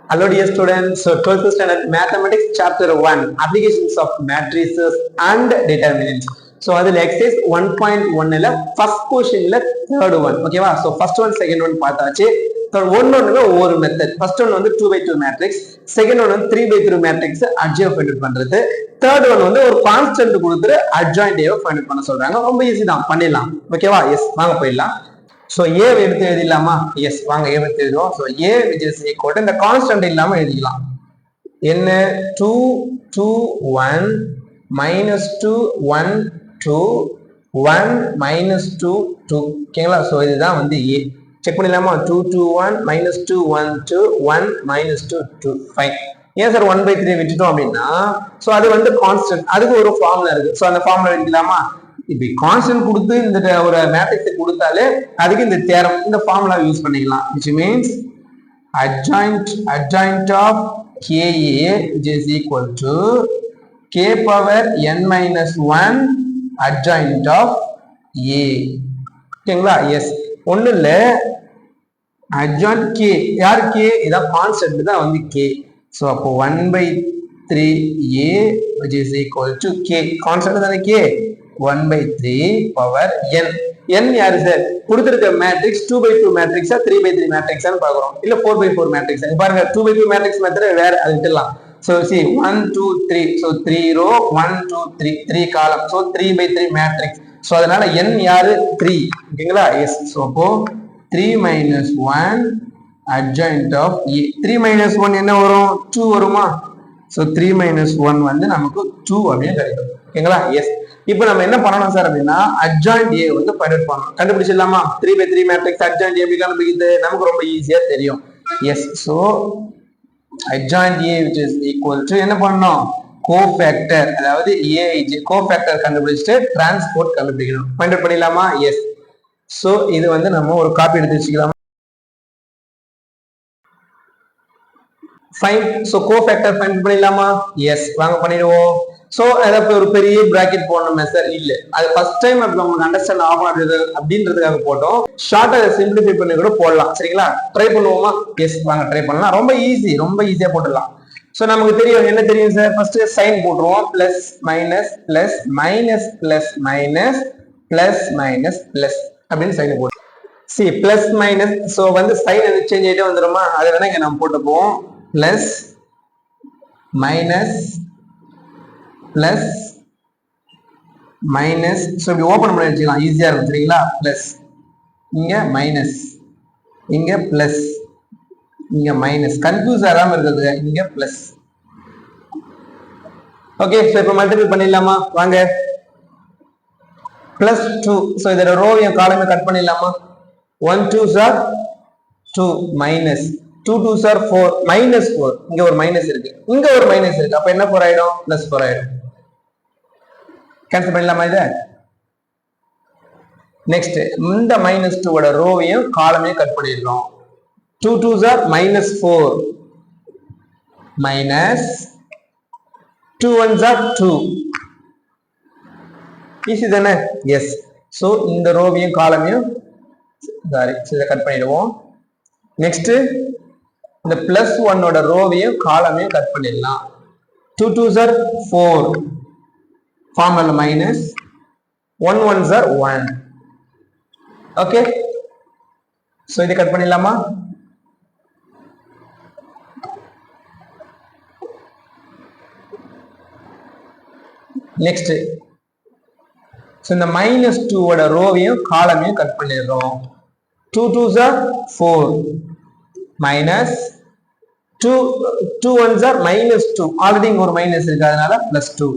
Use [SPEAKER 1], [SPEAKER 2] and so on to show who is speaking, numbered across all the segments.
[SPEAKER 1] Hello dear students, so 12th standard mathematics chapter 1 applications of matrices and determinants. So அதில் exercise 1.1ல first questionல third one ஓகேவா. So first one second one பார்த்தாச்சு. ஒன்னொன்னுல ஒவ்வொரு method. First one வந்து 2x2 matrix, second one வந்து 3x3 matrix அட்ஜாயின் find பண்றது, third one வந்து ஒரு constant கொடுத்துட்டு அட்ஜாயின்ட் ஏவை ஃபைண்ட் பண்ண சொல்றாங்க. ரொம்ப ஈஸி தான், பண்ணிடலாம் ஓகேவா. எஸ் வாங்க போயிடலாம். So a எடுத்து எழுதிடலாமா? எஸ் வாங்க a எடுத்து எழுதுவோம். So a which is equal to இந்த கான்ஸ்டன்ட் இல்லாம எழுதிக்கலாம். என்ன 2 2 1 minus 2 1 2 1 minus 2 2 ஓகேங்களா. சோ இதுதான் வந்து a. செக் பண்ணிடலாமா? 2 2 1 minus 2 1 2 1 minus 2 2 ஃபைன். ஏன் சார் 1/3 விட்டுட்டோம் அப்படின்னா, சோ அது வந்து கான்ஸ்டன்ட், அதுக்கு ஒரு ஃபார்முலா இருக்கு. சோ அந்த ஃபார்முலா எழுதிக்கலாமா? இப்ப கான்ஸ்டன்ட் கொடுத்து இந்த ஒரு மேட்ரிக்ஸ் கொடுத்தாலே அதுக்கு இந்த தியரம், இந்த ஃபார்முலா யூஸ் பண்ணிக்கலாம். which means adjoint of ka which is equal to k power n minus 1 adjoint of a. ஓகேங்களா. எஸ் ஒண்ணு இல்ல, adjoint k யார் k? இதான் கான்ஸ்டன்ட் தான் வந்து k. சோ அப்போ 1/3a which is equal to k. Constant தானே k. 1/3 power n. n யாரு சார்? கொடுத்திருக்க மேட்ரிக்ஸ் 2/2 மேட்ரிக்ஸா 3/3 மேட்ரிக்ஸான்னு பாக்குறோம், இல்ல 4/4 மேட்ரிக்ஸ். பாருங்க 2/2 மேட்ரிக்ஸ் மெத்தட் வேற, அது விட்டுலாம். சோ see 1 2 3, so 3 row 1 2 3 3 காலம், so 3/3 மேட்ரிக்ஸ். சோ அதனால n யாரு? 3 ஓகேங்களா. எஸ் சோ அப்போ 3 minus 1 adjoint of a. 3 minus 1 என்ன வரும்? 2 வருமா? சோ 3 minus 1 வந்து நமக்கு 2 அப்படின்னு கிடைக்கும் ஓகேங்களா. எஸ் இப்போ நம்ம என்ன பண்ணணும் சார் அப்படின்னா, அட்ஜாயின்ட் ஏ வந்து ஃபைண்ட் பண்ணணும். கண்டுபிடிச்சிடலாமா? 3/3 மேட்ரிக்ஸ் அட்ஜாயின்ட் எப்படி கண்டுபிடிக்கிறது நமக்கு ரொம்ப ஈஸியா தெரியும். S so adjoint A which is equal to என்ன பண்ணணும்? கோஃபேக்டர், அதாவது ஏஜ் கோஃபேக்டர் கண்டுபிடிச்சிட்டு டிரான்ஸ்போர்ட் கண்டுபிடிக்கணும். ஃபைண்ட் பண்ணிடலாமா? எஸ் சோ இது வந்து நம்ம ஒரு காப்பி எடுத்து வச்சுக்கலாம். ஃபைன். சோ கோஃபேக்டர் ஃபைண்ட் பண்ணிடலாமா? எஸ் வாங்க பண்ணிடுவோம். சோ அதாவது ஒரு பெரிய பிராக்கெட் போடணுமே சார்? இல்ல, அது ஃபர்ஸ்ட் டைம் நமக்கு அண்டர்ஸ்டாண்ட் ஆகும் அப்படின்றதுக்காக போட்டோம். ஷார்ட்டா சிம்பிளிஃபை பண்ணி கூட போடலாம். சரிங்களா, ட்ரை பண்ணுவோமா? எஸ் வாங்க ட்ரை பண்ணலாம். ரொம்ப ஈஸி, ரொம்ப ஈஸியா போட்டுடலாம். சோ நமக்கு தெரியும், என்ன தெரியும் சார்? ஃபர்ஸ்ட் சைன் போட்டுருவோம். Plus minus plus minus plus minus plus minus plus அப்படின்னு சைன் போட்டு சி பிளஸ் மைனஸ். சோ வந்து சைன் சேஞ்ச் ஆயிட்டே வந்துருமா? அதை வேணா இங்க நம்ம போட்டுப்போம். Plus minus plus minus. So இப்படி ஓப்பன் பண்ணி வச்சுக்கலாம், ஈஸியா இருக்கும். சரிங்களா, பிளஸ் இங்க மைனஸ், இங்க பிளஸ், இங்க மைனஸ், கன்ஃபியூஸ் ஆகாம இருக்கிறது இங்க பிளஸ். ஓகே, ஸோ இப்போ மல்டிபிள் பண்ணிடலாமா? வாங்க. பிளஸ் 2. ஸோ இதோட ரோவையும் காலமையும் கட் பண்ணிடலாமா? 1 2s are 2 minus 2 2s are 4 minus 4. இங்க ஒரு மைனஸ் இருக்கு, இங்க ஒரு மைனஸ் இருக்கு. அப்ப என்ன 4 ஆயிடும்? பிளஸ் 4 ஆயிடும். கேன்சல் பண்ணிடலாமா இத? நெக்ஸ்ட் இந்த மைனஸ் 2 ஓட ரோவையும் காலமையும் கட் பண்ணிடுறோம். 2 2s are minus 4 minus 2 1s are 2. Easy தானே? எஸ் சோ இந்த ரோவையும் காலமையும் இதை கட் பண்ணிடுவோம். நெக்ஸ்ட் இந்த பிளஸ் 1 ஓட ரோவையும் காலமையும் கட் பண்ணிடலாம். 2 2s are 4 formula minus 1 1s are 1. Okay, so இதை கட் பண்ணிடலாமா? நெக்ஸ்ட் சோ இந்த மைனஸ் 2 ஓட ரோவையும் காலமையும் கட் பண்ணிடுறோம். 2 2s are 4 minus 2 1s are minus 2. Already இங்க ஒரு மைனஸ் இருக்கு, அதனால பிளஸ் 2.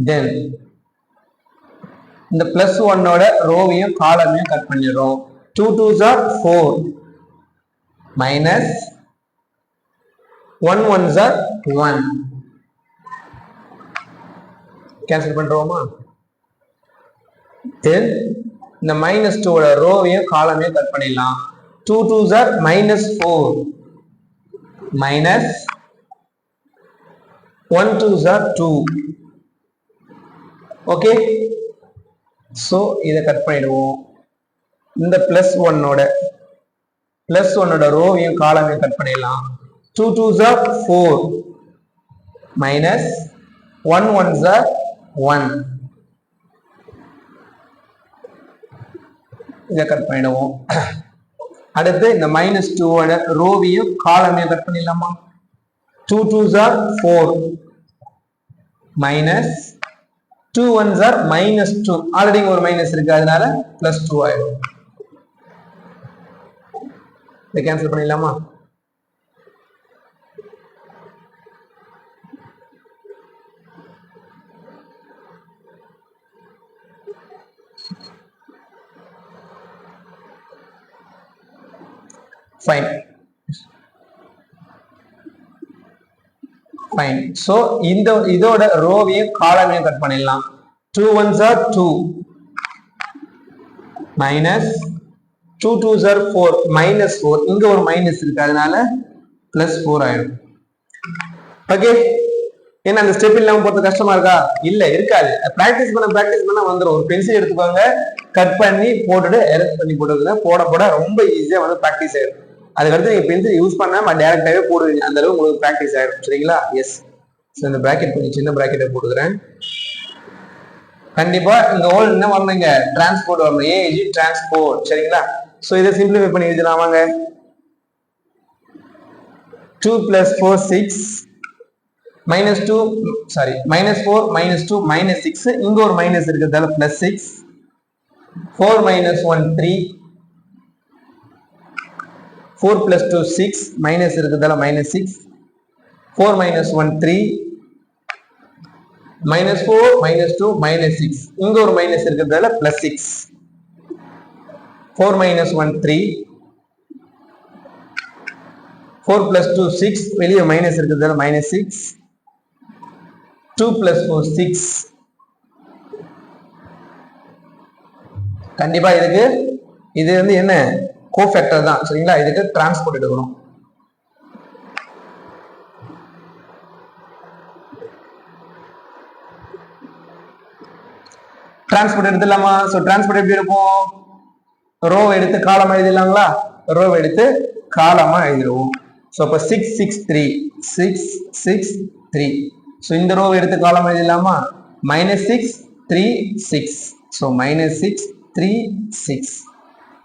[SPEAKER 1] தென் இந்த பிளஸ் 1 ஓட ரோவையும் காலமையும் கட் பண்ணிடுறோம். 2 2s are 4 minus 1 1s are 1. Cancel பண்றோமா? தென் இந்த மைனஸ் 2 ஓட ரோவையும் காலமையும் கட் பண்ணிடலாம். 2 2s are minus 4 minus 1 2s are 2. Okay, so இதை கட் பண்ணிடுவோம். இந்த பிளஸ் ஒன்னோட ரோவையும் காலமையும் கட் பண்ணிடலாம். 2 2s are 4 minus 1 1s are 1. இதை கட் பண்ணிடுவோம். அடுத்து இந்த -2 ரோவையும் காலமையும் கட் பண்ணிடலாமா? 2 2s are 4 minus 2 1s are -2. Already ஒரு மைனஸ் இருக்கு, அதனால +2 ஆயிடும். இதை கேன்சல் பண்ணிடலாமா? fine. So இதோட ரோவையும் காலமையும் கட் பண்ணிடலாம். 2 1s are 2 minus 2 2s are 4 -4. இங்க ஒரு மைனஸ் இருக்கு, அதனால +4 ஆயிடும். ஓகே, என்ன அந்த ஸ்டெப் இல்லாம போறது கஷ்டமா இருக்கா? இல்ல, இருக்காது. பிராக்டிஸ் பண்ண வந்துடும். ஒரு பென்சில் எடுத்துக்கோங்க, கட் பண்ணி போட்டுட்டு எரேஸ் பண்ணி போட்டுருங்க. போட ரொம்ப ஈஸியா பிராக்டிஸ் ஆயிடும். அதுக்கடுத்து நீங்க பென்சில் யூஸ் பண்ணாம டைரக்டாவே போடுவீங்க. அந்த அளவுக்கு உங்களுக்கு பிராக்டிஸ் ஆயிடும். சரிங்களா? எஸ். இந்த பிராக்கெட் கொஞ்சம் சின்ன பிராக்கெட்டை போட்டுக்கிறேன். கண்டிப்பா இந்த ஹோல் என்ன வரணுங்க? டிரான்ஸ்போர்ட் வரணும். ஏஜி டிரான்ஸ்போர்ட். சரிங்களா? சோ இதை சிம்பிளிஃபை பண்ணி எழுதலாம் வாங்க. 2 + 4 6 -2 சாரி -4 -2 -6. இங்க ஒரு மைனஸ் இருக்கிறதால +6. 4 - 1 3. 4 + 2 6. மைனஸ் இருக்கிறதால -6. 4 - 1 3. -4 -2 -6. இங்க ஒரு மைனஸ் இருக்கிறதால +6. 4 - 1 3. 4 + 2 6. வெளியே மைனஸ் இருக்கிறதால -6. 2 + 4 6. கண்டிப்பா இது என்ன கோஃபேக்டர் தான். சரிங்களா? இதுக்கு டிரான்ஸ்போர்ட் எடுக்கணும். டிரான்ஸ்போர்ட் எடுத்துலாமா? சோ டிரான்ஸ்போர்ட் எப்படி இருக்கும்? ரோ எடுத்து காலமா எழுதிடலாங்களா? ரோ எடுத்து காலமா எழுதிடுவோம். சோ அப்ப 6 6 3 6 6 3. சோ இந்த ரோ எடுத்து காலமா எழுதிடலாமா? -6 3 6. சோ -6 3 6.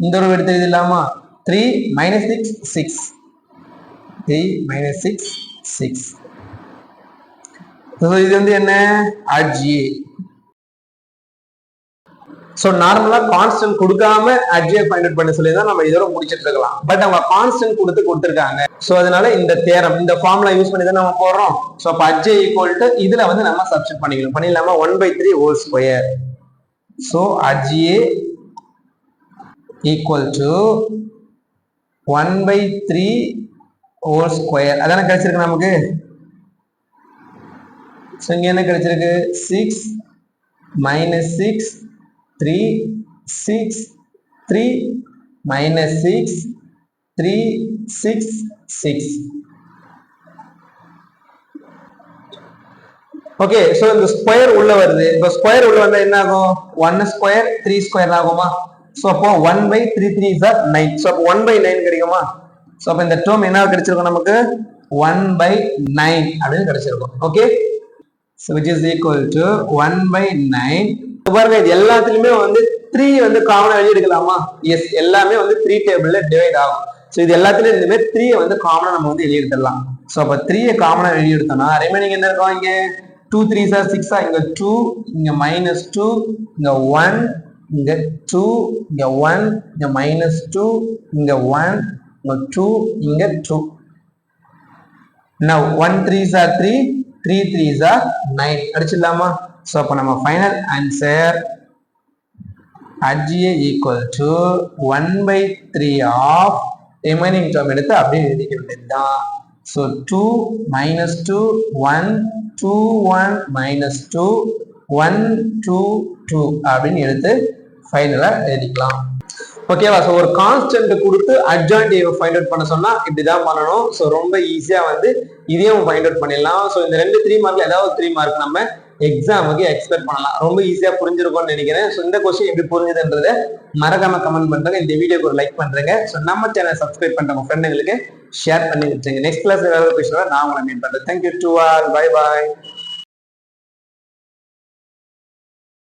[SPEAKER 1] இந்த ரோ எடுத்து எழுதிடலாமா? 3 -6 6 3 -6 6. சோ இது என்ன? RGA. சோ நார்மலா கான்ஸ்டன்ட் கொடுக்காம RGA ஃபைண்ட் அவுட் பண்ண சொல்லி தான் நம்ம இதோட முடிச்சிட்டு இருக்கலாம். பட் அவங்க கான்ஸ்டன்ட் கொடுத்துருக்காங்க. சோ அதனால இந்த தியரம், இந்த ஃபார்முலா யூஸ் பண்ணி தான் நம்ம போடுறோம். சோ அப்ப RGA = இதுல நம்ம சப்ஸ்டிட் பண்ணிடலாமா? 1/3 whole square. So RGA = 1/3 whole square. அதான கிடைச்சிருக்கு நமக்கு. சோ இங்க என்ன கிடைச்சிருக்கு? 6 -6 3 6 3 -6 3 6 6. ஓகே, சோ இந்த ஸ்கொயர் உள்ள வருது. இப்போ ஸ்கொயர் உள்ள வந்தா என்ன ஆகும்? 1 ஸ்கொயர் 3 ஸ்கொயர் ஆகுமா? சோ அப்போ 1/3 3 is 9. சோ அப்போ 1/9 கிடைக்குமா? சோ அப்போ இந்த டேர்ம் என்ன கிடைச்சிருக்கும் நமக்கு? 1/9 அப்படின்னு கிடைச்சிருக்கும். Okay, so which is equal to 1/9. பாருங்க, இது எல்லாத்துலயுமே 3 காமனா வெளிய எடுக்கலாமா? எஸ், எல்லாமே 3 டேபிள்ல டிவைட் ஆகும். சோ இது எல்லாத்துலயும் இந்த மாதிரி 3 காமனா நம்ம வெளிய எடுத்துடலாம். சோ அப்ப 3 காமனா வெளிய எடுத்தோம்னா ரிமைனிங் என்ன இருக்கும்? இங்க 2 3s are 6. இங்க 2, இங்க -2, இங்க 1, இங்க 2, இங்க 1, இங்க -2, இங்க 1, இங்க 2, இங்க 2. now 1 3s are 3, 3 3s are 9. அடிச்சிடலாமா? சோ அப்ப நம்ம final answer RGA = 1/3 of remaining term எடுத்து அப்படியே எழுதிக்க வேண்டியதுதான். சோ 2 -2 1 2 1 -2 1 2 2 அப்படின்னு எடுத்து ஃபைனலா எழுதிக்கலாம். ஓகேவா? சோ ஒரு கான்ஸ்டன்ட் கொடுத்து அட்ஜாயிண்ட் ஃபைண்ட் அவுட் பண்ண சொன்னா இப்படிதான் பண்ணணும். சோ ரொம்ப ஈஸியா இதையும் ஃபைண்ட் அவுட் பண்ணிடலாம். சோ இந்த 2 3 மார்க்ல ஏதாவது 3 மார்க் நம்ம எக்ஸாமுக்கு எக்ஸ்பெக்ட் பண்ணலாம். ரொம்ப ஈஸியா புரிஞ்சிருக்கும்னு நினைக்கிறேன். ஸோ இந்த கொஸ்டின் எப்படி புரிஞ்சுதுன்றத மறக்காம கமெண்ட் பண்றேங்க. இந்த வீடியோக்கு ஒரு லைக் பண்றேங்க. ஸோ நம்ம சேனல் சப்ஸ்கிரைப் பண்ற உங்க ஃப்ரெண்டுங்களுக்கு ஷேர் பண்ணி வச்சுங்க. நெக்ஸ்ட் கிளாஸ் ஏதாவது கொஸ்டின் நான் உங்களை மீட் பண்றேன். Thank you to all. Bye bye.